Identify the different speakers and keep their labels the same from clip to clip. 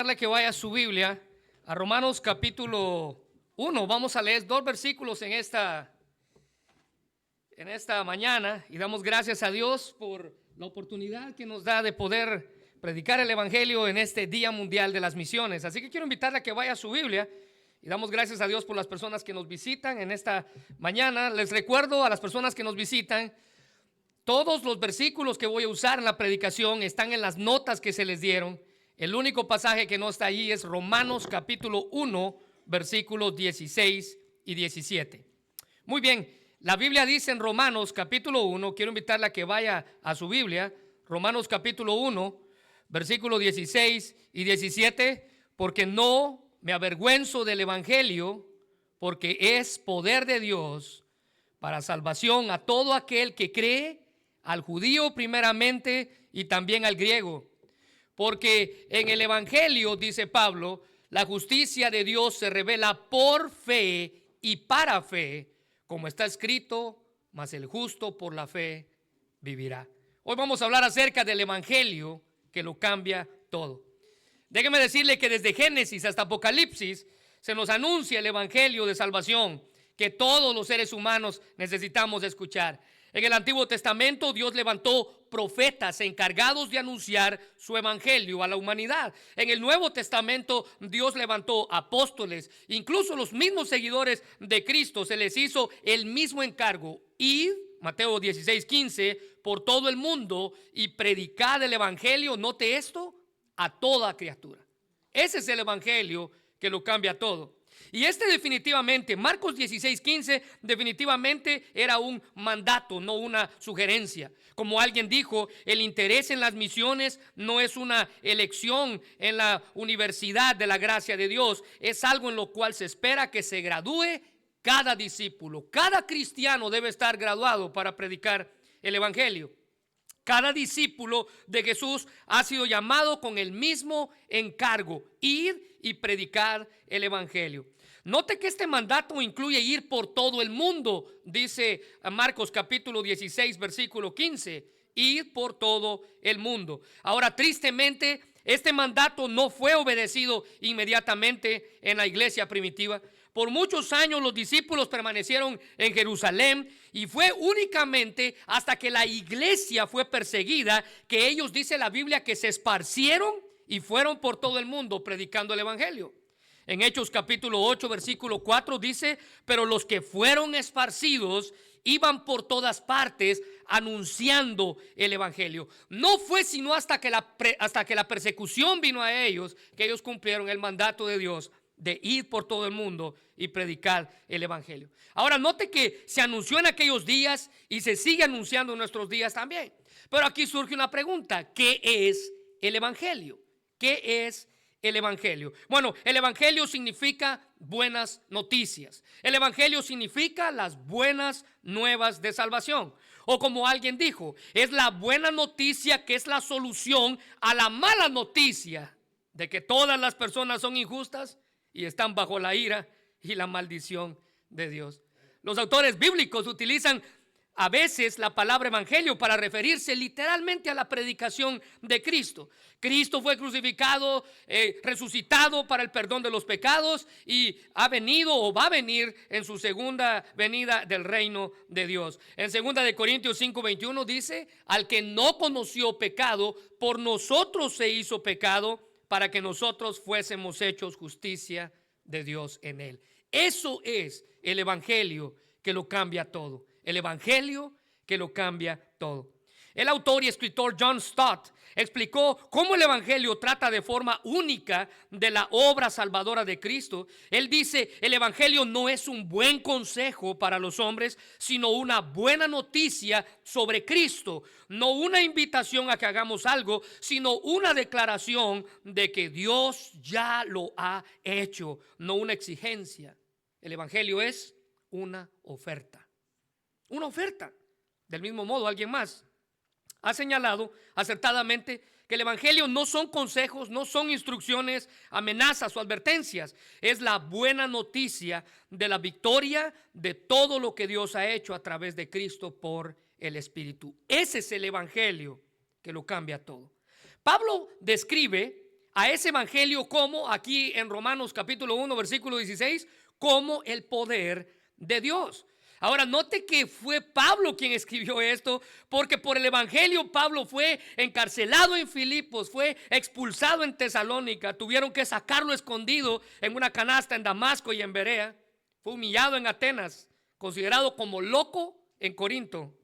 Speaker 1: invitarle a que vaya a su Biblia a Romanos capítulo 1. Vamos a leer 2 versículos en esta mañana y damos gracias a Dios por la oportunidad que nos da de poder predicar el Evangelio en este Día Mundial de las Misiones. Así que quiero invitarle a que vaya a su Biblia y damos gracias a Dios por las personas que nos visitan en esta mañana. Les recuerdo a las personas que nos visitan, todos los versículos que voy a usar en la predicación están en las notas que se les dieron. El único pasaje que no está allí es Romanos capítulo 1, versículos 16 y 17. Muy bien, la Biblia dice en Romanos capítulo 1, quiero invitarle a que vaya a su Biblia, Romanos capítulo 1, versículos 16 y 17, porque no me avergüenzo del Evangelio, porque es poder de Dios para salvación a todo aquel que cree, al judío primeramente y también al griego. Porque en el Evangelio, dice Pablo, la justicia de Dios se revela por fe y para fe, como está escrito, mas el justo por la fe vivirá. Hoy vamos a hablar acerca del Evangelio que lo cambia todo. Déjeme decirle que desde Génesis hasta Apocalipsis se nos anuncia el Evangelio de salvación que todos los seres humanos necesitamos escuchar. En el Antiguo Testamento Dios levantó profetas encargados de anunciar su evangelio a la humanidad. En el Nuevo Testamento Dios levantó apóstoles, incluso los mismos seguidores de Cristo se les hizo el mismo encargo: id, Mateo 16:15, por todo el mundo y predicad el evangelio, note esto, a toda criatura. Ese es el evangelio que lo cambia todo. Y definitivamente, Marcos 16:15, definitivamente era un mandato, no una sugerencia. Como alguien dijo, el interés en las misiones no es una elección en la universidad de la gracia de Dios. Es algo en lo cual se espera que se gradúe cada discípulo. Cada cristiano debe estar graduado para predicar el evangelio. Cada discípulo de Jesús ha sido llamado con el mismo encargo: ir y predicar el evangelio. Note que este mandato incluye ir por todo el mundo. Dice Marcos capítulo 16, versículo 15, ir por todo el mundo. Ahora, tristemente, este mandato no fue obedecido inmediatamente en la iglesia primitiva. Por muchos años los discípulos permanecieron en Jerusalén y fue únicamente hasta que la iglesia fue perseguida que ellos, dice la Biblia, que se esparcieron y fueron por todo el mundo predicando el evangelio. En Hechos capítulo 8, versículo 4 dice: pero los que fueron esparcidos iban por todas partes anunciando el evangelio. No fue sino hasta que la persecución vino a ellos que ellos cumplieron el mandato de Dios de ir por todo el mundo y predicar el evangelio. Ahora note que se anunció en aquellos días y se sigue anunciando en nuestros días también. Pero aquí surge una pregunta: ¿qué es el evangelio? ¿Qué es el evangelio? Bueno, el evangelio significa buenas noticias. El evangelio significa las buenas nuevas de salvación. O como alguien dijo, es la buena noticia que es la solución a la mala noticia de que todas las personas son injustas y están bajo la ira y la maldición de Dios. Los autores bíblicos utilizan a veces la palabra evangelio para referirse literalmente a la predicación de Cristo. Cristo fue crucificado, resucitado para el perdón de los pecados y ha venido o va a venir en su segunda venida del reino de Dios. En 2 de Corintios 5:21 dice: al que no conoció pecado, por nosotros se hizo pecado, para que nosotros fuésemos hechos justicia de Dios en él. Eso es el evangelio que lo cambia todo. El evangelio que lo cambia todo. El autor y escritor John Stott explicó cómo el evangelio trata de forma única de la obra salvadora de Cristo. Él dice: el evangelio no es un buen consejo para los hombres, sino una buena noticia sobre Cristo. No una invitación a que hagamos algo, sino una declaración de que Dios ya lo ha hecho, no una exigencia. El evangelio es una oferta. Una oferta. Del mismo modo, alguien más ha señalado acertadamente que el evangelio no son consejos, no son instrucciones, amenazas o advertencias. Es la buena noticia de la victoria de todo lo que Dios ha hecho a través de Cristo por el Espíritu. Ese es el evangelio que lo cambia todo. Pablo describe a ese evangelio como, aquí en Romanos capítulo 1, versículo 16, como el poder de Dios. Ahora, note que fue Pablo quien escribió esto, porque por el evangelio Pablo fue encarcelado en Filipos, fue expulsado en Tesalónica, tuvieron que sacarlo escondido en una canasta en Damasco y en Berea, fue humillado en Atenas, considerado como loco en Corinto,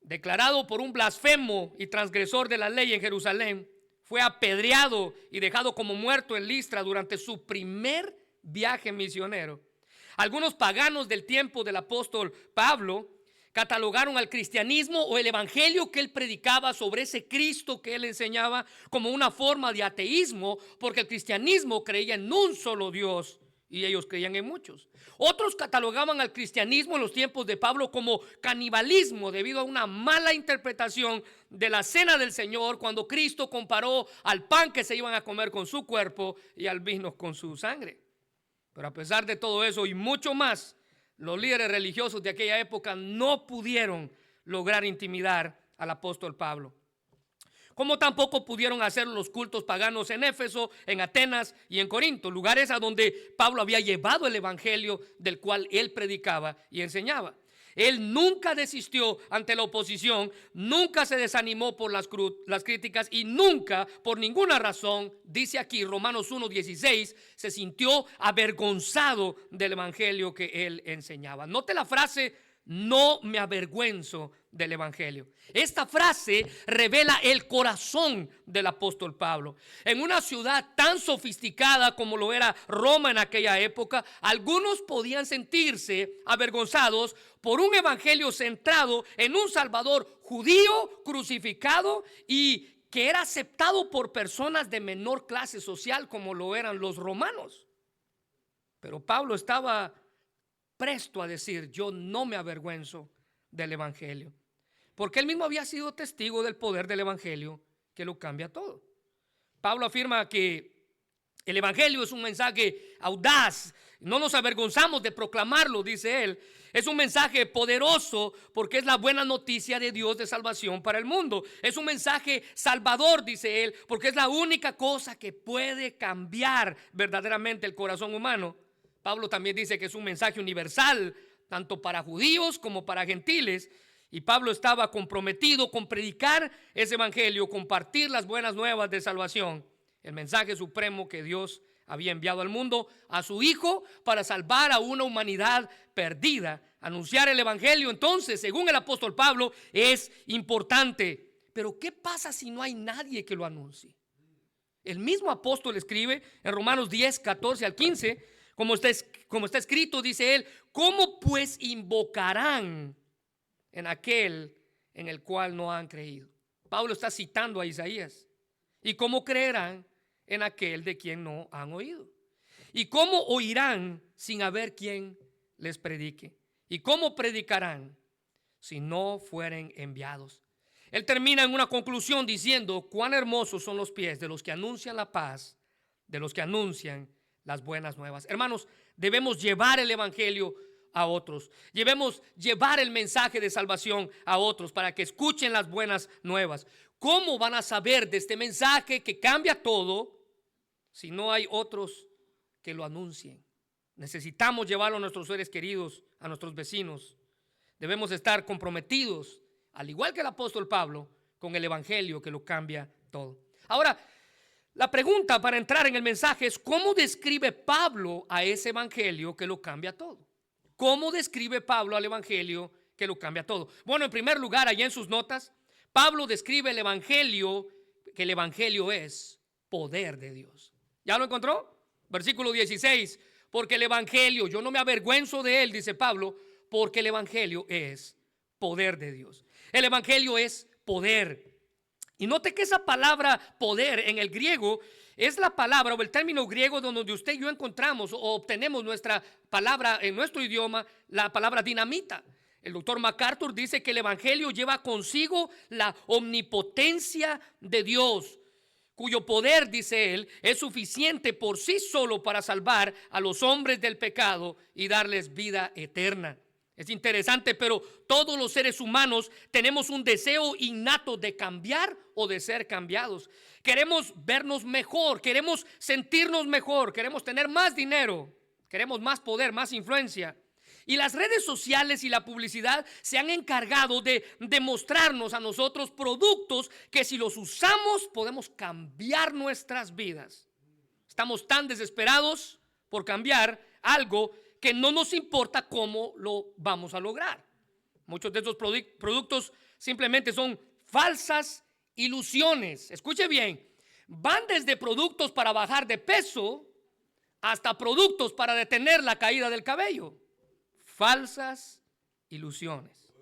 Speaker 1: declarado por un blasfemo y transgresor de la ley en Jerusalén, fue apedreado y dejado como muerto en Listra durante su primer viaje misionero. Algunos paganos del tiempo del apóstol Pablo catalogaron al cristianismo o el evangelio que él predicaba sobre ese Cristo que él enseñaba como una forma de ateísmo, porque el cristianismo creía en un solo Dios y ellos creían en muchos. Otros catalogaban al cristianismo en los tiempos de Pablo como canibalismo debido a una mala interpretación de la cena del Señor, cuando Cristo comparó al pan que se iban a comer con su cuerpo y al vino con su sangre. Pero a pesar de todo eso y mucho más, los líderes religiosos de aquella época no pudieron lograr intimidar al apóstol Pablo, como tampoco pudieron hacer los cultos paganos en Éfeso, en Atenas y en Corinto, lugares a donde Pablo había llevado el evangelio del cual él predicaba y enseñaba. Él nunca desistió ante la oposición, nunca se desanimó por las críticas y nunca, por ninguna razón, dice aquí Romanos 1:16, se sintió avergonzado del evangelio que él enseñaba. Note la frase: no me avergüenzo del evangelio. Esta frase revela el corazón del apóstol Pablo. En una ciudad tan sofisticada como lo era Roma en aquella época, algunos podían sentirse avergonzados por un evangelio centrado en un Salvador judío crucificado y que era aceptado por personas de menor clase social como lo eran los romanos. Pero Pablo estaba presto a decir: yo no me avergüenzo del evangelio, porque él mismo había sido testigo del poder del evangelio que lo cambia todo. Pablo afirma que el evangelio es un mensaje audaz, no nos avergonzamos de proclamarlo, dice él. Es un mensaje poderoso porque es la buena noticia de Dios de salvación para el mundo. Es un mensaje salvador, dice él, porque es la única cosa que puede cambiar verdaderamente el corazón humano. Pablo también dice que es un mensaje universal, tanto para judíos como para gentiles. Y Pablo estaba comprometido con predicar ese evangelio, compartir las buenas nuevas de salvación, el mensaje supremo que Dios había enviado al mundo a su Hijo para salvar a una humanidad perdida. Anunciar el evangelio, entonces, según el apóstol Pablo, es importante. Pero ¿qué pasa si no hay nadie que lo anuncie? El mismo apóstol escribe en Romanos 10, 14 al 15, como está escrito, dice él: ¿cómo pues invocarán en aquel en el cual no han creído? Pablo está citando a Isaías. ¿Y cómo creerán en aquel de quien no han oído? ¿Y cómo oirán sin haber quien les predique? ¿Y cómo predicarán si no fueren enviados? Él termina en una conclusión diciendo: cuán hermosos son los pies de los que anuncian la paz, de los que anuncian las buenas nuevas. Hermanos, debemos llevar el evangelio a otros. Debemos llevar el mensaje de salvación a otros para que escuchen las buenas nuevas. ¿Cómo van a saber de este mensaje que cambia todo si no hay otros que lo anuncien? Necesitamos llevarlo a nuestros seres queridos, a nuestros vecinos. Debemos estar comprometidos, al igual que el apóstol Pablo, con el evangelio que lo cambia todo. Ahora, la pregunta para entrar en el mensaje es: ¿cómo describe Pablo a ese evangelio que lo cambia todo? ¿Cómo describe Pablo al evangelio que lo cambia todo? Bueno, en primer lugar, allá en sus notas, Pablo describe el evangelio, que el evangelio es poder de Dios. ¿Ya lo encontró? Versículo 16: porque el evangelio, yo no me avergüenzo de él, dice Pablo, porque el evangelio es poder de Dios. El evangelio es poder. Y note que esa palabra poder en el griego es la palabra o el término griego donde usted y yo encontramos o obtenemos nuestra palabra en nuestro idioma, la palabra dinamita. El doctor MacArthur dice que el evangelio lleva consigo la omnipotencia de Dios, cuyo poder, dice él, es suficiente por sí solo para salvar a los hombres del pecado y darles vida eterna. Es interesante, pero todos los seres humanos tenemos un deseo innato de cambiar o de ser cambiados. Queremos vernos mejor, queremos sentirnos mejor, queremos tener más dinero, queremos más poder, más influencia. Y las redes sociales y la publicidad se han encargado de demostrarnos a nosotros productos que si los usamos podemos cambiar nuestras vidas. Estamos tan desesperados por cambiar algo que no nos importa cómo lo vamos a lograr. Muchos de estos productos simplemente son falsas ilusiones. Escuche bien, van desde productos para bajar de peso hasta productos para detener la caída del cabello. Falsas ilusiones.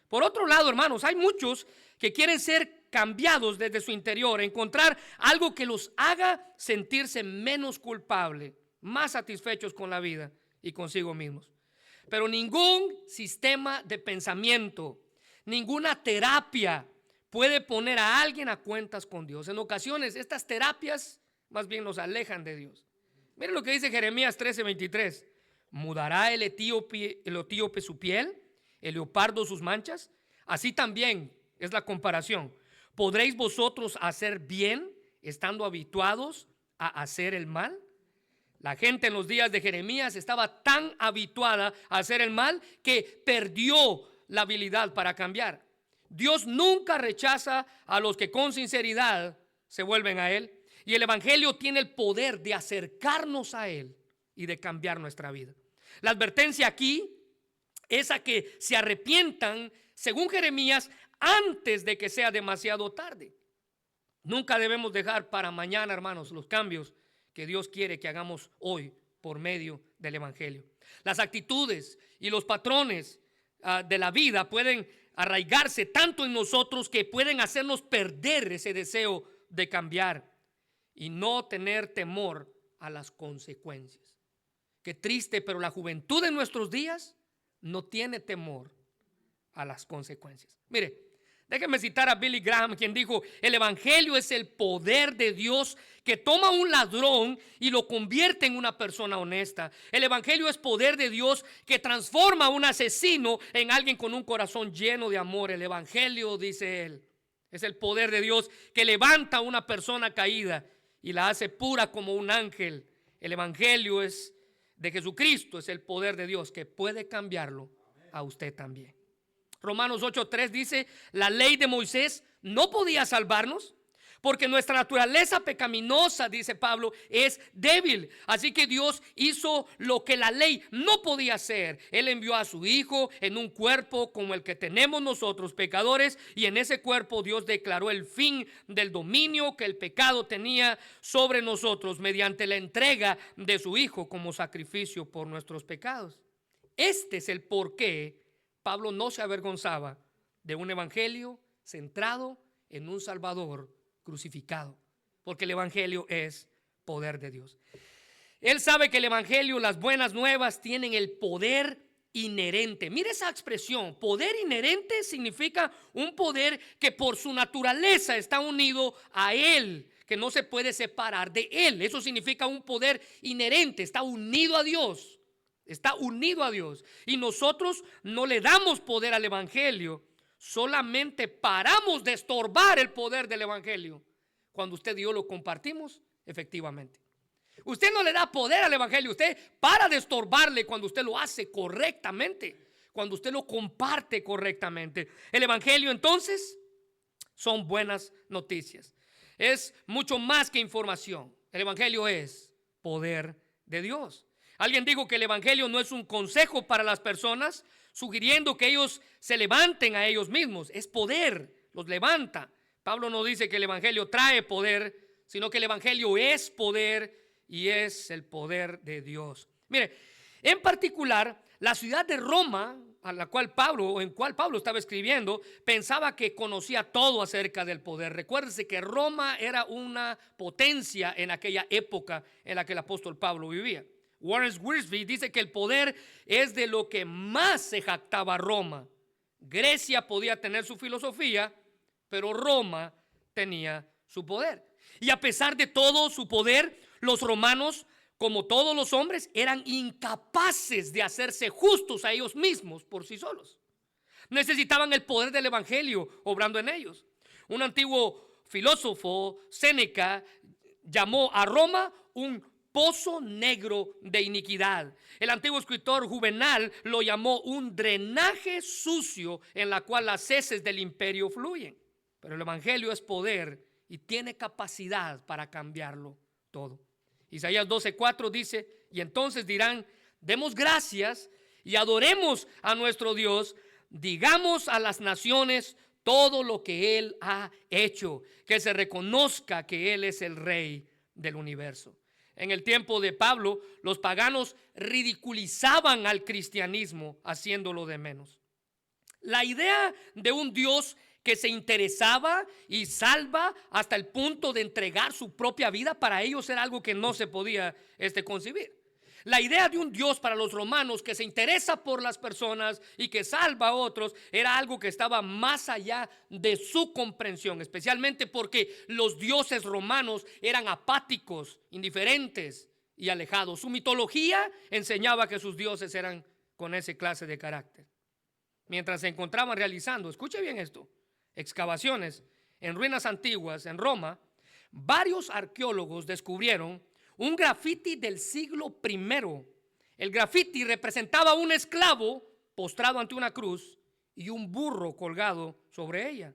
Speaker 1: Por otro lado, hermanos, hay muchos que quieren ser cambiados desde su interior, encontrar algo que los haga sentirse menos culpables, más satisfechos con la vida y consigo mismos. Pero ningún sistema de pensamiento, ninguna terapia puede poner a alguien a cuentas con Dios. En ocasiones estas terapias más bien nos alejan de Dios. Miren lo que dice Jeremías 13:23. ¿Mudará el etíope su piel, el leopardo sus manchas? Así también es la comparación. ¿Podréis vosotros hacer bien estando habituados a hacer el mal? La gente en los días de Jeremías estaba tan habituada a hacer el mal que perdió la habilidad para cambiar. Dios nunca rechaza a los que con sinceridad se vuelven a Él. Y el evangelio tiene el poder de acercarnos a Él y de cambiar nuestra vida. La advertencia aquí es a que se arrepientan, según Jeremías, antes de que sea demasiado tarde. Nunca debemos dejar para mañana, hermanos, los cambios que Dios quiere que hagamos hoy por medio del evangelio. Las actitudes y los patrones de la vida pueden arraigarse tanto en nosotros que pueden hacernos perder ese deseo de cambiar y no tener temor a las consecuencias. Qué triste, pero la juventud de nuestros días no tiene temor a las consecuencias. Mire, déjenme citar a Billy Graham, quien dijo: el evangelio es el poder de Dios que toma a un ladrón y lo convierte en una persona honesta. El evangelio es poder de Dios que transforma a un asesino en alguien con un corazón lleno de amor. El evangelio, dice él, es el poder de Dios que levanta a una persona caída y la hace pura como un ángel. El evangelio es de Jesucristo, es el poder de Dios que puede cambiarlo a usted también. Romanos 8:3 dice: la ley de Moisés no podía salvarnos porque nuestra naturaleza pecaminosa, dice Pablo, es débil. Así que Dios hizo lo que la ley no podía hacer. Él envió a su Hijo en un cuerpo como el que tenemos nosotros pecadores, y en ese cuerpo Dios declaró el fin del dominio que el pecado tenía sobre nosotros mediante la entrega de su Hijo como sacrificio por nuestros pecados. Este es el porqué Pablo no se avergonzaba de un evangelio centrado en un Salvador crucificado, porque el evangelio es poder de Dios. Él sabe que el evangelio, las buenas nuevas, tienen el poder inherente. Mire esa expresión, poder inherente significa un poder que por su naturaleza está unido a Él, que no se puede separar de Él. Eso significa un poder inherente, está unido a Dios. Está unido a Dios. Y nosotros no le damos poder al evangelio, solamente paramos de estorbar el poder del evangelio cuando usted y yo lo compartimos efectivamente. Usted no le da poder al evangelio, usted para de estorbarle cuando usted lo hace correctamente, cuando usted lo comparte correctamente. El evangelio entonces son buenas noticias. Es mucho más que información. El evangelio es poder de Dios. Alguien dijo que el evangelio no es un consejo para las personas, sugiriendo que ellos se levanten a ellos mismos. Es poder, los levanta. Pablo no dice que el evangelio trae poder, sino que el evangelio es poder y es el poder de Dios. Mire, en particular, la ciudad de Roma, en cual Pablo estaba escribiendo, pensaba que conocía todo acerca del poder. Recuérdese que Roma era una potencia en aquella época en la que el apóstol Pablo vivía. Warren Wiersbe dice que el poder es de lo que más se jactaba Roma. Grecia podía tener su filosofía, pero Roma tenía su poder. Y a pesar de todo su poder, los romanos como todos los hombres, eran incapaces de hacerse justos a ellos mismos por sí solos. Necesitaban el poder del evangelio obrando en ellos. Un antiguo filósofo, Séneca, llamó a Roma un pozo negro de iniquidad. El antiguo escritor Juvenal lo llamó un drenaje sucio en la cual las heces del imperio fluyen. Pero el evangelio es poder y tiene capacidad para cambiarlo todo. Isaías 12:4 dice: y entonces dirán, demos gracias y adoremos a nuestro Dios, digamos a las naciones todo lo que Él ha hecho, que se reconozca que Él es el Rey del universo. En el tiempo de Pablo, los paganos ridiculizaban al cristianismo, haciéndolo de menos. La idea de un Dios que se interesaba y salva hasta el punto de entregar su propia vida, para ellos era algo que no se podía concebir. La idea de un Dios para los romanos que se interesa por las personas y que salva a otros era algo que estaba más allá de su comprensión, especialmente porque los dioses romanos eran apáticos, indiferentes y alejados. Su mitología enseñaba que sus dioses eran con esa clase de carácter. Mientras se encontraban realizando, escuche bien esto, excavaciones en ruinas antiguas en Roma, varios arqueólogos descubrieron un grafiti del siglo I. El grafiti representaba a un esclavo postrado ante una cruz y un burro colgado sobre ella.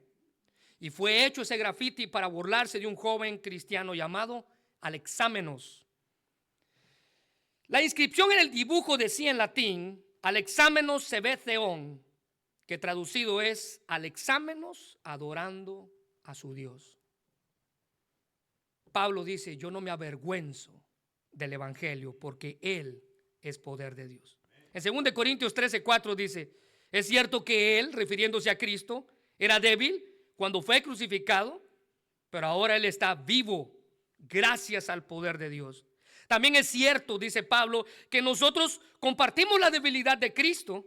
Speaker 1: Y fue hecho ese grafiti para burlarse de un joven cristiano llamado Alexámenos. La inscripción en el dibujo decía en latín: Alexámenos sebe theon, que traducido es Alexámenos adorando a su Dios. Pablo dice: yo no me avergüenzo del evangelio, porque Él es poder de Dios. En 2 Corintios 13:4 dice: es cierto que Él, refiriéndose a Cristo, era débil cuando fue crucificado, pero ahora Él está vivo gracias al poder de Dios. También es cierto, dice Pablo, que nosotros compartimos la debilidad de Cristo,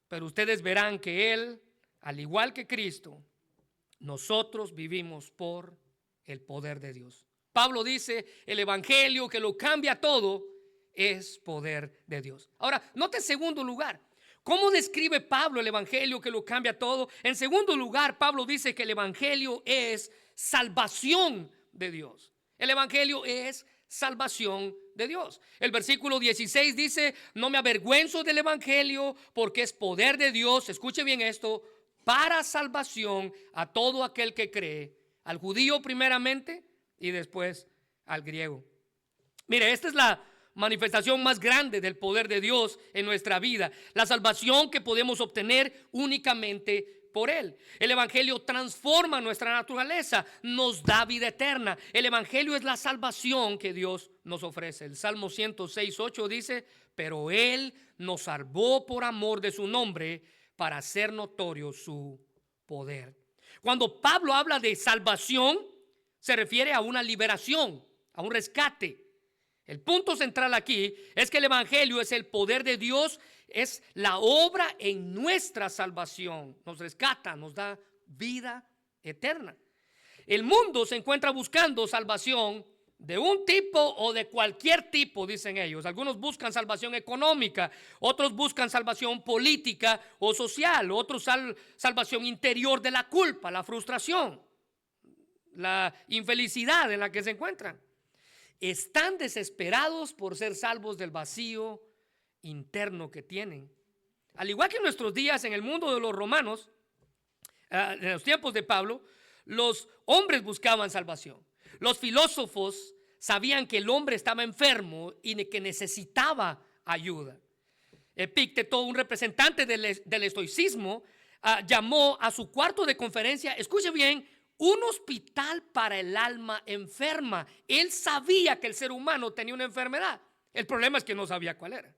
Speaker 1: pero ustedes verán que Él, al igual que Cristo, nosotros vivimos por el poder de Dios. Pablo dice: el evangelio que lo cambia todo es poder de Dios. Ahora, note en segundo lugar, ¿cómo describe Pablo el evangelio que lo cambia todo? En segundo lugar, Pablo dice que el evangelio es salvación de Dios. El evangelio es salvación de Dios. El versículo 16 dice: no me avergüenzo del evangelio, porque es poder de Dios, escuche bien esto, para salvación a todo aquel que cree, al judío primeramente y después al griego. Mire, esta es la manifestación más grande del poder de Dios en nuestra vida, la salvación que podemos obtener únicamente por Él. El evangelio transforma nuestra naturaleza, nos da vida eterna. El evangelio es la salvación que Dios nos ofrece. El Salmo 106:8 dice: pero Él nos salvó por amor de su nombre, para hacer notorio su poder. Cuando Pablo habla de salvación, se refiere a una liberación, a un rescate. El punto central aquí es que el evangelio es el poder de Dios, es la obra en nuestra salvación. Nos rescata, nos da vida eterna. El mundo se encuentra buscando salvación de un tipo o de cualquier tipo, dicen ellos. Algunos buscan salvación económica, otros buscan salvación política o social, otros salvación interior de la culpa, la frustración, la infelicidad en la que se encuentran. Están desesperados por ser salvos del vacío interno que tienen. Al igual que en nuestros días, en el mundo de los romanos, en los tiempos de Pablo, los hombres buscaban salvación. Los filósofos sabían que el hombre estaba enfermo y que necesitaba ayuda. Epicteto, un representante del estoicismo, llamó a su cuarto de conferencia, escuche bien, un hospital para el alma enferma. Él sabía que el ser humano tenía una enfermedad. El problema es que no sabía cuál era.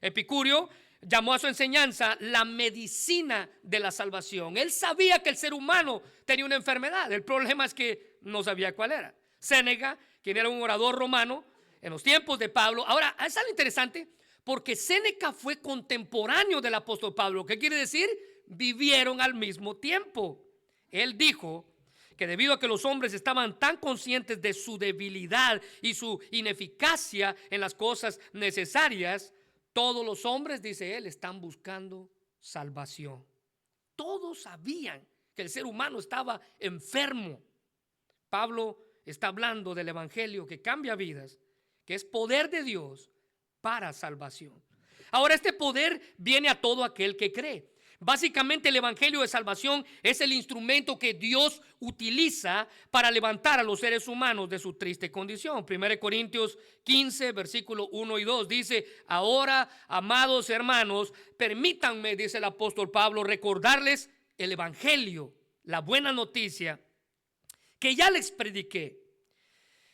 Speaker 1: Epicurio llamó a su enseñanza la medicina de la salvación. Él sabía que el ser humano tenía una enfermedad. El problema es que no sabía cuál era. Séneca, quien era un orador romano en los tiempos de Pablo. Ahora, es algo interesante porque Séneca fue contemporáneo del apóstol Pablo. ¿Qué quiere decir? Vivieron al mismo tiempo. Él dijo que debido a que los hombres estaban tan conscientes de su debilidad y su ineficacia en las cosas necesarias, todos los hombres, dice él, están buscando salvación. Todos sabían que el ser humano estaba enfermo. Pablo está hablando del evangelio que cambia vidas, que es poder de Dios para salvación. Ahora, este poder viene a todo aquel que cree. Básicamente, el evangelio de salvación es el instrumento que Dios utiliza para levantar a los seres humanos de su triste condición. 1 Corintios 15, versículo 1 y 2 dice: ahora, amados hermanos, permítanme, dice el apóstol Pablo, recordarles el evangelio, la buena noticia que ya les prediqué.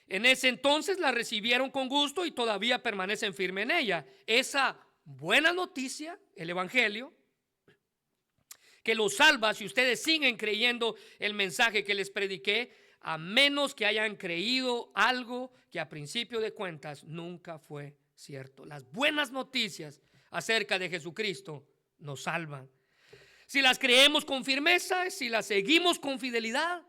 Speaker 1: En ese entonces la recibieron con gusto y todavía permanecen firmes en ella. Esa buena noticia, el evangelio, que los salva si ustedes siguen creyendo el mensaje que les prediqué, a menos que hayan creído algo que a principio de cuentas nunca fue cierto. Las buenas noticias acerca de Jesucristo nos salvan. Si las creemos con firmeza, si las seguimos con fidelidad,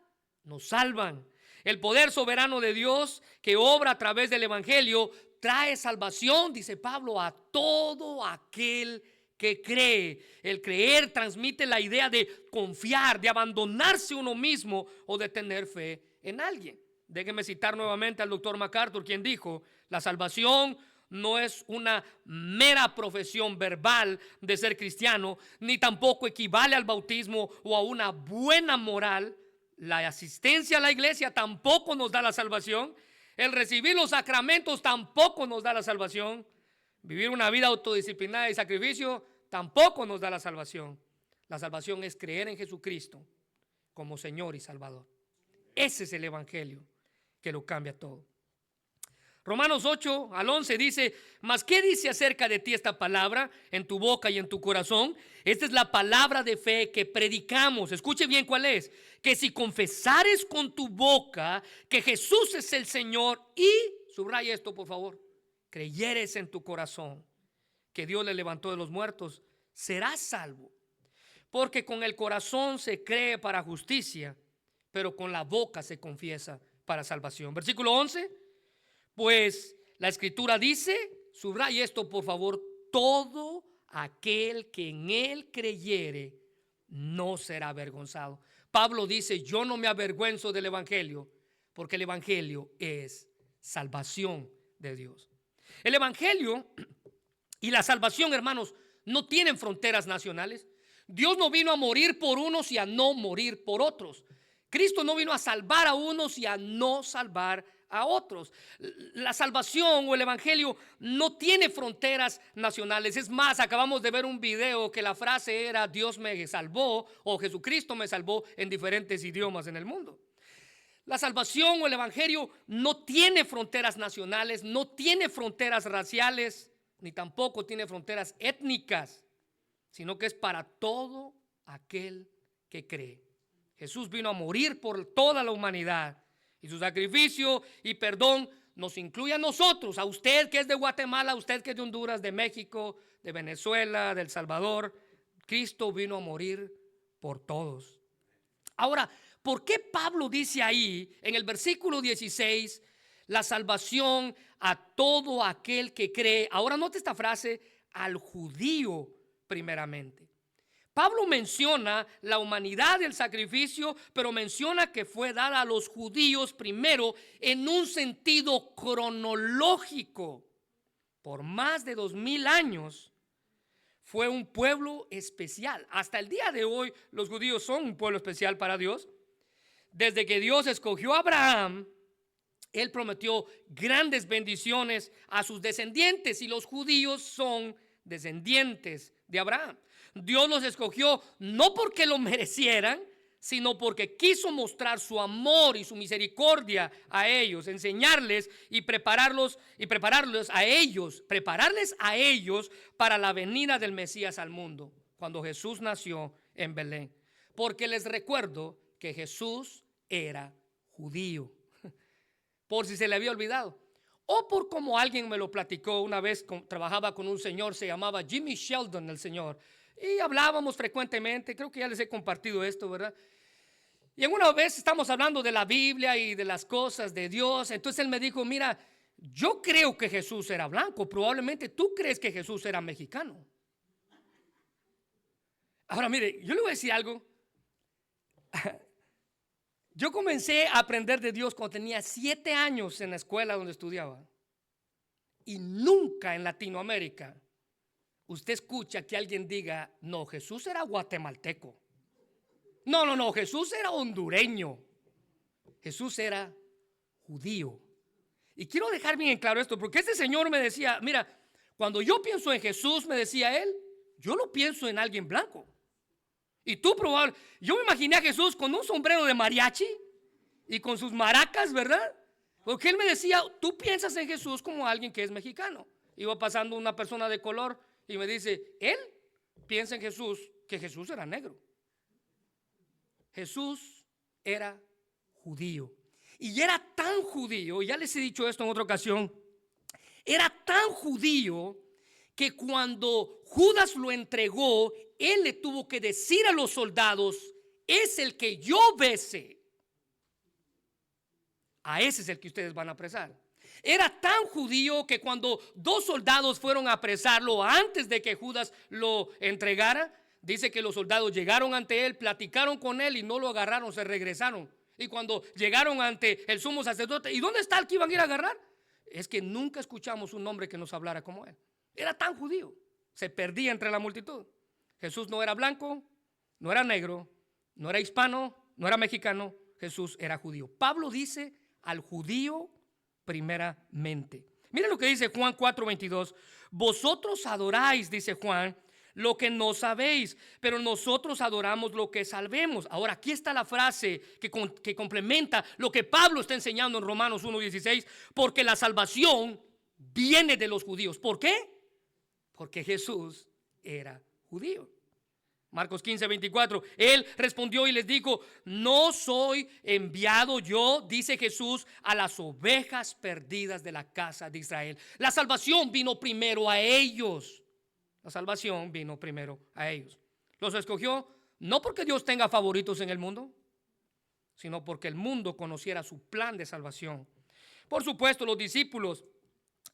Speaker 1: nos salvan. El poder soberano de Dios que obra a través del evangelio trae salvación, dice Pablo, a todo aquel que cree. El creer transmite la idea de confiar, de abandonarse uno mismo o de tener fe en alguien. Déjenme citar nuevamente al doctor MacArthur, quien dijo: la salvación no es una mera profesión verbal de ser cristiano, ni tampoco equivale al bautismo o a una buena moral. La asistencia a la iglesia tampoco nos da la salvación. El recibir los sacramentos tampoco nos da la salvación. Vivir una vida autodisciplinada y sacrificio tampoco nos da la salvación. La salvación es creer en Jesucristo como Señor y Salvador. Ese es el evangelio que lo cambia todo. Romanos 8 al 11 dice: mas ¿qué dice acerca de ti esta palabra en tu boca y en tu corazón? Esta es la palabra de fe que predicamos. Escuche bien cuál es: que si confesares con tu boca que Jesús es el Señor y, subraya esto por favor, creyeres en tu corazón que Dios le levantó de los muertos, serás salvo. Porque con el corazón se cree para justicia, pero con la boca se confiesa para salvación. Versículo 11: pues la escritura dice, subraya esto por favor, todo aquel que en él creyere no será avergonzado. Pablo dice: yo no me avergüenzo del evangelio, porque el evangelio es salvación de Dios. El evangelio y la salvación, hermanos, no tienen fronteras nacionales. Dios no vino a morir por unos y a no morir por otros. Cristo no vino a salvar a unos y a no salvar a otros. La salvación o el evangelio no tiene fronteras nacionales. Es más, acabamos de ver un video que la frase era: Dios me salvó o Jesucristo me salvó, en diferentes idiomas en el mundo. La salvación o el evangelio no tiene fronteras nacionales, no tiene fronteras raciales, ni tampoco tiene fronteras étnicas, sino que es para todo aquel que cree. Jesús vino a morir por toda la humanidad y su sacrificio y perdón nos incluye a nosotros, a usted que es de Guatemala, a usted que es de Honduras, de México, de Venezuela, de El Salvador. Cristo vino a morir por todos. Ahora, ¿por qué Pablo dice ahí en el versículo 16 la salvación a todo aquel que cree? Ahora note esta frase: al judío primeramente. Pablo menciona la humanidad del sacrificio, pero menciona que fue dada a los judíos primero en un sentido cronológico. Por más de 2000 años fue un pueblo especial. Hasta el día de hoy los judíos son un pueblo especial para Dios. Desde que Dios escogió a Abraham, Él prometió grandes bendiciones a sus descendientes, y los judíos son descendientes de Abraham. Dios los escogió no porque lo merecieran, sino porque quiso mostrar su amor y su misericordia a ellos, enseñarles y prepararles a ellos para la venida del Mesías al mundo, cuando Jesús nació en Belén. Porque les recuerdo que Jesús era judío, por si se le había olvidado, o por como alguien me lo platicó una vez. Trabajaba con un señor, se llamaba Jimmy Sheldon el señor, y hablábamos frecuentemente. Creo que ya les he compartido esto, ¿verdad? Y en una vez estamos hablando de la Biblia y de las cosas de Dios. Entonces él me dijo, mira, yo creo que Jesús era blanco. Probablemente tú crees que Jesús era mexicano. Ahora mire, yo le voy a decir algo. Yo comencé a aprender de Dios cuando tenía 7 años en la escuela donde estudiaba. Y nunca en Latinoamérica usted escucha que alguien diga, no, Jesús era guatemalteco. No, Jesús era hondureño. Jesús era judío. Y quiero dejar bien en claro esto, porque este señor me decía, mira, cuando yo pienso en Jesús, me decía él, yo no pienso en alguien blanco. Y tú probablemente, yo me imaginé a Jesús con un sombrero de mariachi y con sus maracas, ¿verdad? Porque él me decía, tú piensas en Jesús como alguien que es mexicano. Iba pasando una persona de color y me dice, él piensa en Jesús, que Jesús era negro. Jesús era judío. Y era tan judío, ya les he dicho esto en otra ocasión, era tan judío que cuando Judas lo entregó, él le tuvo que decir a los soldados, es el que yo bese. A ese es el que ustedes van a apresar. Era tan judío que cuando 2 soldados fueron a apresarlo antes de que Judas lo entregara, dice que los soldados llegaron ante él, platicaron con él y no lo agarraron, se regresaron. Y cuando llegaron ante el sumo sacerdote, ¿y dónde está el que iban a ir a agarrar? Es que nunca escuchamos un hombre que nos hablara como él. Era tan judío, se perdía entre la multitud. Jesús no era blanco, no era negro, no era hispano, no era mexicano. Jesús era judío. Pablo dice al judío primeramente. Miren lo que dice Juan 4:22. Vosotros adoráis, dice Juan, lo que no sabéis, pero nosotros adoramos lo que sabemos. Ahora aquí está la frase que complementa lo que Pablo está enseñando en Romanos 1:16, porque la salvación viene de los judíos. ¿Por qué? Porque Jesús era judío. Marcos 15:24, él respondió y les dijo, no soy enviado yo, dice Jesús, a las ovejas perdidas de la casa de Israel. La salvación vino primero a ellos. La salvación vino primero a ellos. Los escogió no porque Dios tenga favoritos en el mundo, sino porque el mundo conociera su plan de salvación. Por supuesto, los discípulos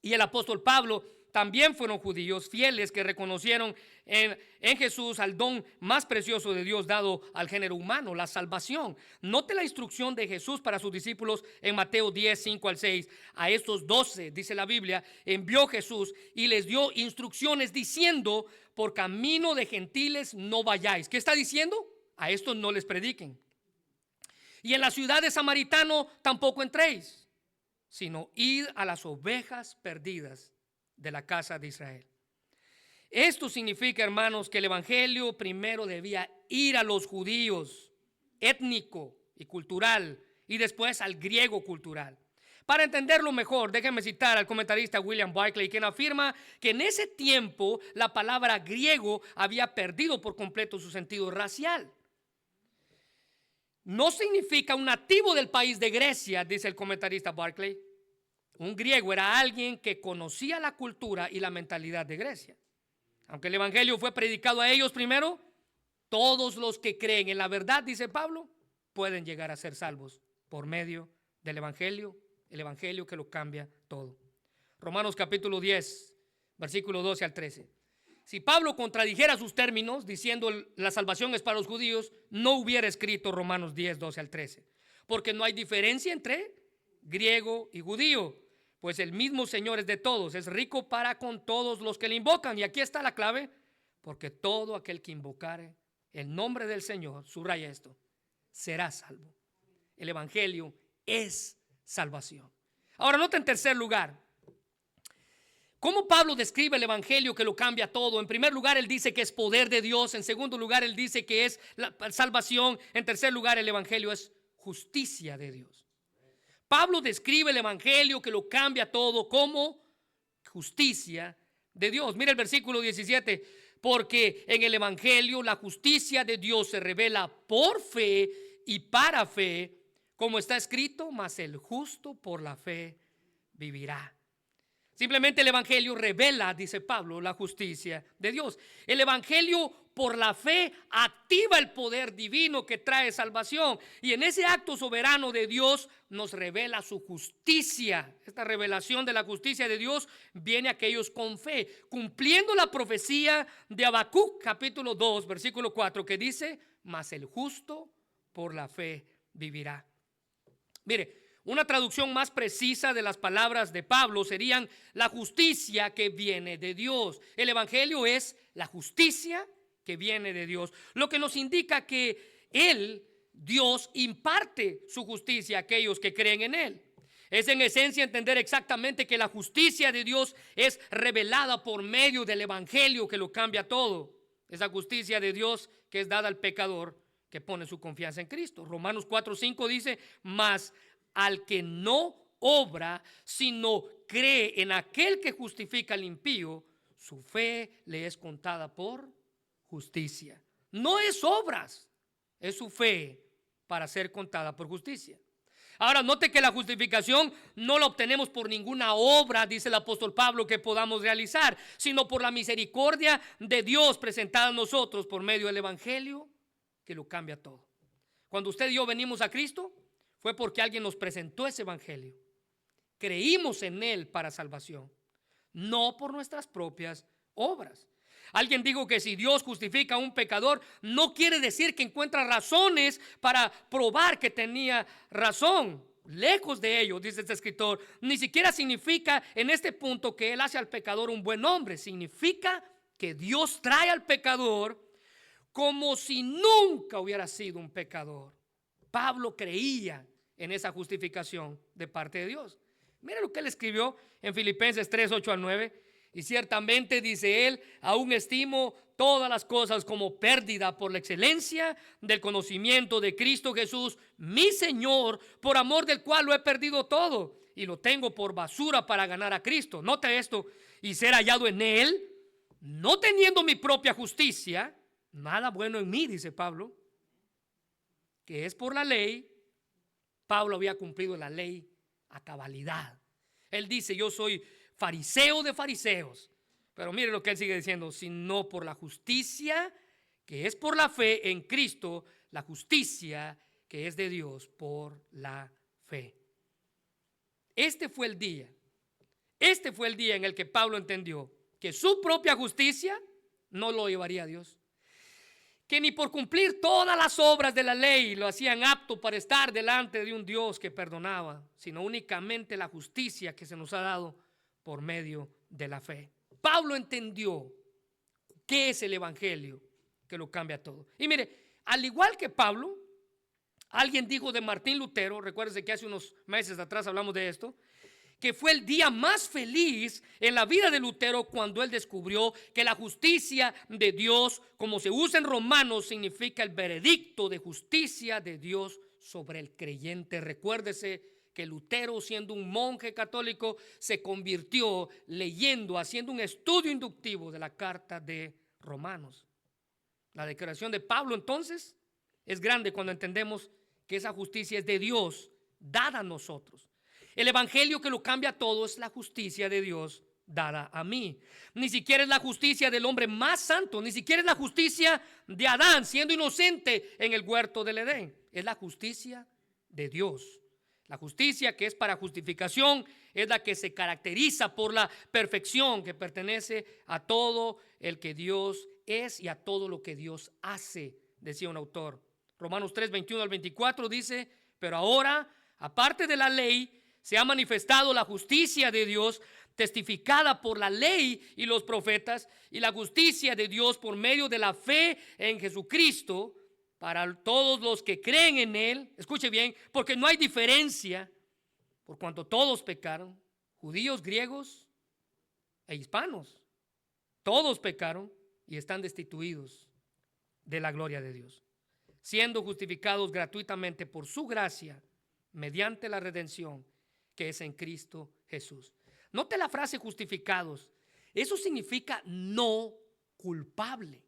Speaker 1: y el apóstol Pablo también fueron judíos fieles que reconocieron en Jesús al don más precioso de Dios dado al género humano, la salvación. Note la instrucción de Jesús para sus discípulos en Mateo 10:5-6. A estos 12, dice la Biblia, envió Jesús y les dio instrucciones diciendo, por camino de gentiles no vayáis. ¿Qué está diciendo? A estos no les prediquen. Y en la ciudad de Samaritano tampoco entréis, sino id a las ovejas perdidas de la casa de Israel. Esto significa, hermanos, que el evangelio primero debía ir a los judíos, étnico y cultural, y después al griego cultural. Para entenderlo mejor, déjenme citar al comentarista William Barclay, quien afirma que en ese tiempo la palabra griego había perdido por completo su sentido racial. No significa un nativo del país de Grecia, dice el comentarista Barclay. Un griego era alguien que conocía la cultura y la mentalidad de Grecia. Aunque el evangelio fue predicado a ellos primero, todos los que creen en la verdad, dice Pablo, pueden llegar a ser salvos por medio del evangelio, el evangelio que lo cambia todo. Romanos capítulo 10, versículo 12 al 13. Si Pablo contradijera sus términos diciendo la salvación es para los judíos, no hubiera escrito Romanos 10, 12 al 13. Porque no hay diferencia entre griego y judío, pues el mismo Señor es de todos, es rico para con todos los que le invocan. Y aquí está la clave, porque todo aquel que invocare el nombre del Señor, subraya esto, será salvo. El evangelio es salvación. Ahora nota en tercer lugar, ¿cómo Pablo describe el evangelio que lo cambia todo? En primer lugar, él dice que es poder de Dios. En segundo lugar, él dice que es la salvación. En tercer lugar, el evangelio es justicia de Dios. Pablo describe el evangelio que lo cambia todo como justicia de Dios. Mira el versículo 17. Porque en el evangelio la justicia de Dios se revela por fe y para fe, como está escrito, mas el justo por la fe vivirá. Simplemente el evangelio revela, dice Pablo, la justicia de Dios. El evangelio por la fe activa el poder divino que trae salvación, y en ese acto soberano de Dios nos revela su justicia. Esta revelación de la justicia de Dios viene a aquellos con fe, cumpliendo la profecía de Habacuc capítulo 2 versículo 4, que dice: mas el justo por la fe vivirá. Mire, una traducción más precisa de las palabras de Pablo serían la justicia que viene de Dios. El evangelio es la justicia que viene de Dios, lo que nos indica que Él, Dios, imparte su justicia a aquellos que creen en Él. Es en esencia entender exactamente que la justicia de Dios es revelada por medio del evangelio que lo cambia todo. Esa justicia de Dios que es dada al pecador que pone su confianza en Cristo. Romanos 4:5 dice: mas al que no obra, sino cree en aquel que justifica al impío, su fe le es contada por justicia. No es obras, es su fe para ser contada por justicia. Ahora, note que la justificación no la obtenemos por ninguna obra, dice el apóstol Pablo, que podamos realizar, sino por la misericordia de Dios presentada a nosotros por medio del evangelio que lo cambia todo. Cuando usted y yo venimos a Cristo, fue porque alguien nos presentó ese evangelio. Creímos en él para salvación, no por nuestras propias obras. Alguien dijo que si Dios justifica a un pecador, no quiere decir que encuentra razones para probar que tenía razón. Lejos de ello, dice este escritor. Ni siquiera significa en este punto que él hace al pecador un buen hombre. Significa que Dios trae al pecador como si nunca hubiera sido un pecador. Pablo creía en esa justificación de parte de Dios. Mira lo que él escribió en Filipenses 3:8-9. Y ciertamente, dice él, aún estimo todas las cosas como pérdida por la excelencia del conocimiento de Cristo Jesús, mi Señor, por amor del cual lo he perdido todo y lo tengo por basura para ganar a Cristo. Note esto: y ser hallado en él, no teniendo mi propia justicia, nada bueno en mí, dice Pablo, que es por la ley. Pablo había cumplido la ley a cabalidad. Él dice: yo soy fariseo de fariseos. Pero mire lo que él sigue diciendo: sino por la justicia que es por la fe en Cristo, la justicia que es de Dios por la fe. Este fue el día en el que Pablo entendió que su propia justicia no lo llevaría a Dios, que ni por cumplir todas las obras de la ley lo hacían apto para estar delante de un Dios que perdonaba, sino únicamente la justicia que se nos ha dado por medio de la fe. Pablo entendió qué es el evangelio que lo cambia todo. Y mire, al igual que Pablo, alguien dijo de Martín Lutero, recuérdense que hace unos meses atrás hablamos de esto, que fue el día más feliz en la vida de Lutero cuando él descubrió que la justicia de Dios, como se usa en Romanos, significa el veredicto de justicia de Dios sobre el creyente. Recuérdese que Lutero, siendo un monje católico, se convirtió leyendo, haciendo un estudio inductivo de la carta de Romanos. La declaración de Pablo entonces es grande cuando entendemos que esa justicia es de Dios, dada a nosotros. El evangelio que lo cambia todo es la justicia de Dios dada a mí. Ni siquiera es la justicia del hombre más santo, ni siquiera es la justicia de Adán siendo inocente en el huerto del Edén. Es la justicia de Dios. La justicia que es para justificación es la que se caracteriza por la perfección que pertenece a todo el que Dios es y a todo lo que Dios hace, decía un autor. Romanos 3:21-24 dice: pero ahora, aparte de la ley, se ha manifestado la justicia de Dios, testificada por la ley y los profetas, y la justicia de Dios por medio de la fe en Jesucristo, para todos los que creen en él. Escuche bien, porque no hay diferencia, por cuanto todos pecaron, judíos, griegos e hispanos. Todos pecaron y están destituidos de la gloria de Dios, siendo justificados gratuitamente por su gracia, mediante la redención que es en Cristo Jesús. Note la frase justificados. Eso significa no culpable.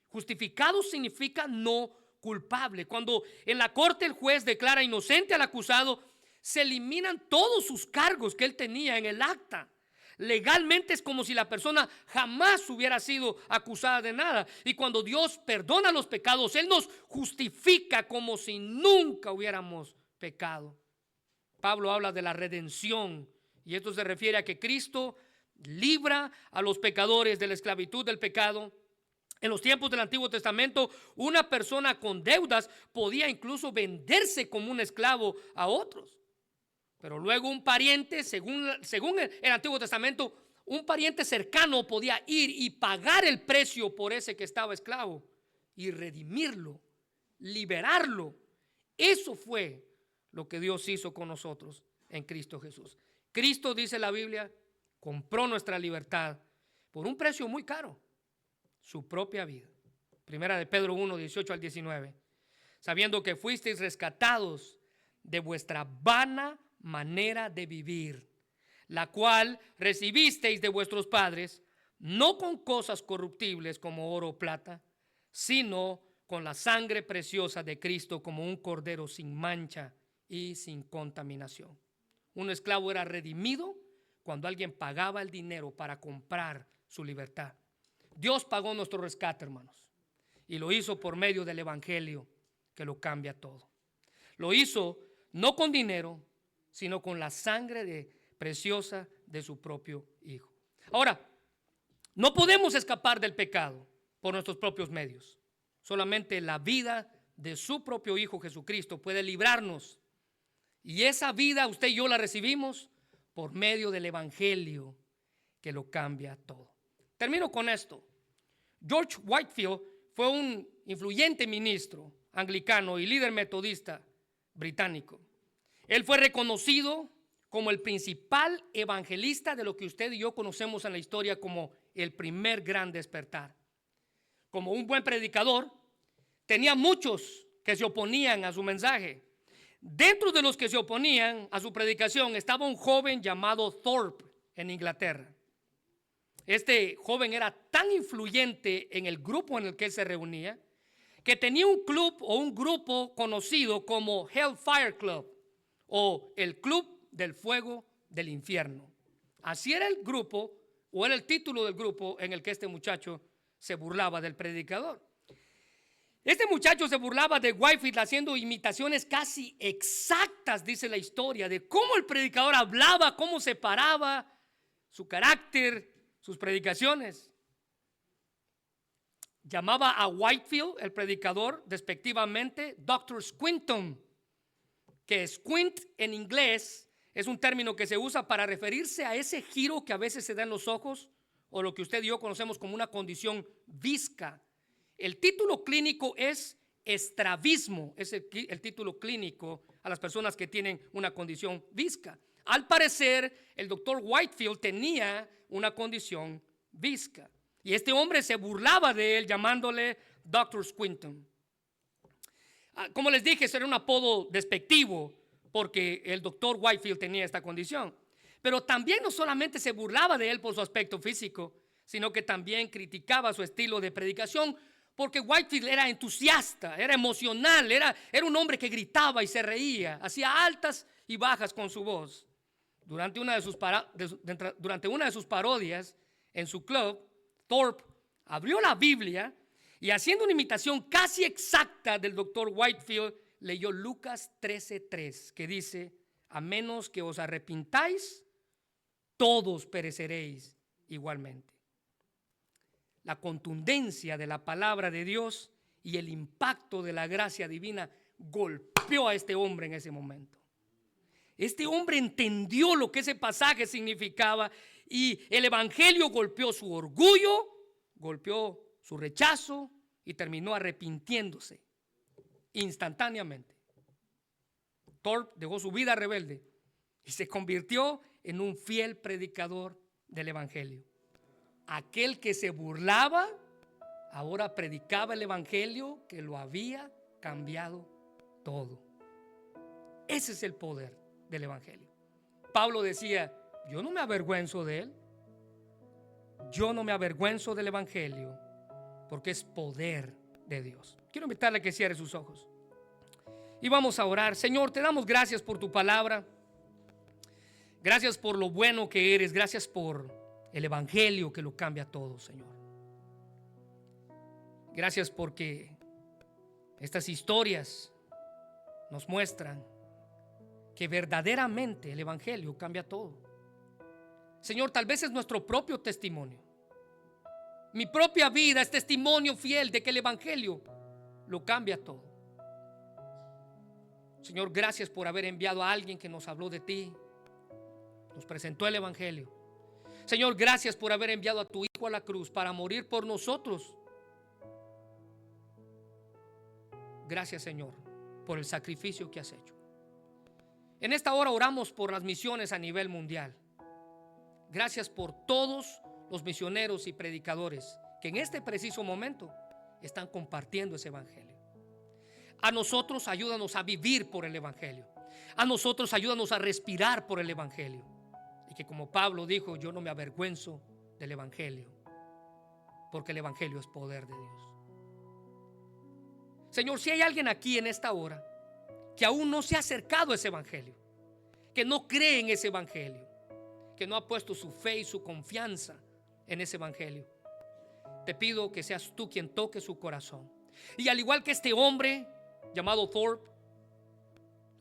Speaker 1: Justificados significa no culpable. Cuando en la corte el juez declara inocente al acusado, se eliminan todos sus cargos que él tenía en el acta. Legalmente es como si la persona jamás hubiera sido acusada de nada. Y cuando Dios perdona los pecados, Él nos justifica como si nunca hubiéramos pecado. Pablo habla de la redención, y esto se refiere a que Cristo libra a los pecadores de la esclavitud del pecado. En los tiempos del Antiguo Testamento, una persona con deudas podía incluso venderse como un esclavo a otros. Pero luego un pariente, según el Antiguo Testamento, un pariente cercano podía ir y pagar el precio por ese que estaba esclavo y redimirlo, liberarlo. Eso fue lo que Dios hizo con nosotros en Cristo Jesús. Cristo, dice la Biblia, compró nuestra libertad por un precio muy caro, su propia vida. Primera de Pedro 1, 18 al 19. Sabiendo que fuisteis rescatados de vuestra vana manera de vivir, la cual recibisteis de vuestros padres, no con cosas corruptibles como oro o plata, sino con la sangre preciosa de Cristo, como un cordero sin mancha y sin contaminación. Un esclavo era redimido cuando alguien pagaba el dinero para comprar su libertad. Dios pagó nuestro rescate, hermanos, y lo hizo por medio del evangelio, que lo cambia todo. Lo hizo no con dinero, sino con la sangre preciosa de su propio Hijo. Ahora, no podemos escapar del pecado por nuestros propios medios. Solamente la vida de su propio Hijo Jesucristo puede librarnos. Y esa vida usted y yo la recibimos por medio del evangelio, que lo cambia todo. Termino con esto. George Whitefield fue un influyente ministro anglicano y líder metodista británico. Él fue reconocido como el principal evangelista de lo que usted y yo conocemos en la historia como el primer gran despertar. Como un buen predicador, tenía muchos que se oponían a su mensaje. Dentro de los que se oponían a su predicación estaba un joven llamado Thorpe en Inglaterra. Este joven era tan influyente en el grupo en el que él se reunía que tenía un club o un grupo conocido como Hellfire Club, o el Club del Fuego del Infierno. Así era el grupo, o era el título del grupo en el que este muchacho se burlaba del predicador. Este muchacho se burlaba de Whitefield haciendo imitaciones casi exactas, dice la historia, de cómo el predicador hablaba, cómo se paraba, su carácter, sus predicaciones. Llamaba a Whitefield, el predicador, despectivamente Dr. Squintum, que squint en inglés es un término que se usa para referirse a ese giro que a veces se da en los ojos, o lo que usted y yo conocemos como una condición visca. El título clínico es estrabismo, es el título clínico a las personas que tienen una condición visca. Al parecer, el doctor Whitefield tenía una condición visca, y este hombre se burlaba de él llamándole Dr. Squintum. Como les dije, ese era un apodo despectivo porque el doctor Whitefield tenía esta condición. Pero también no solamente se burlaba de él por su aspecto físico, sino que también criticaba su estilo de predicación, porque Whitefield era entusiasta, era emocional, era un hombre que gritaba y se reía, hacía altas y bajas con su voz. Durante una de sus parodias en su club, Thorpe abrió la Biblia y, haciendo una imitación casi exacta del doctor Whitefield, leyó Lucas 13:3, que dice: a menos que os arrepintáis, todos pereceréis igualmente. La contundencia de la palabra de Dios y el impacto de la gracia divina golpeó a este hombre en ese momento. Este hombre entendió lo que ese pasaje significaba, y el evangelio golpeó su orgullo, golpeó su rechazo y terminó arrepintiéndose instantáneamente. Thorpe dejó su vida rebelde y se convirtió en un fiel predicador del evangelio. Aquel que se burlaba ahora predicaba el evangelio que lo había cambiado todo. Ese es el poder del evangelio. Pablo decía: yo no me avergüenzo de él. Yo no me avergüenzo del evangelio, porque es poder de Dios. Quiero invitarle a que cierre sus ojos y vamos a orar. Señor, te damos gracias por tu palabra. Gracias por lo bueno que eres. Gracias por el evangelio que lo cambia todo, Señor. Gracias porque estas historias nos muestran que verdaderamente el evangelio cambia todo. Señor, tal vez es nuestro propio testimonio. Mi propia vida es testimonio fiel de que el evangelio lo cambia todo. Señor, gracias por haber enviado a alguien que nos habló de ti, nos presentó el evangelio. Señor, gracias por haber enviado a tu Hijo a la cruz para morir por nosotros. Gracias, Señor, por el sacrificio que has hecho. En esta hora oramos por las misiones a nivel mundial. Gracias por todos los misioneros y predicadores que en este preciso momento están compartiendo ese evangelio. A nosotros ayúdanos a vivir por el evangelio. A nosotros ayúdanos a respirar por el evangelio. Y que, como Pablo dijo, yo no me avergüenzo del evangelio, porque el evangelio es poder de Dios. Señor, si hay alguien aquí en esta hora que aún no se ha acercado a ese evangelio, que no cree en ese evangelio, que no ha puesto su fe y su confianza en ese evangelio, te pido que seas tú quien toque su corazón. Y al igual que este hombre llamado Thorpe,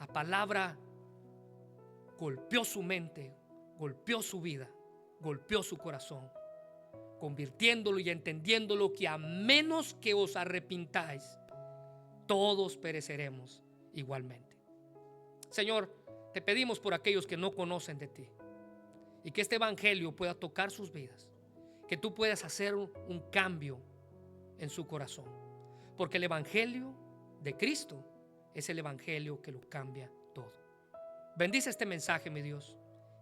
Speaker 1: la palabra golpeó su mente, golpeó su vida, golpeó su corazón, convirtiéndolo y entendiéndolo que a menos que os arrepintáis, todos pereceremos igualmente. Señor, te pedimos por aquellos que no conocen de ti, y que este evangelio pueda tocar sus vidas, que tú puedas hacer un cambio en su corazón, porque el evangelio de Cristo es el evangelio que lo cambia todo. Bendice este mensaje, mi Dios,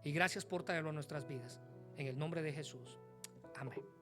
Speaker 1: y gracias por traerlo a nuestras vidas. En el nombre de Jesús. Amén.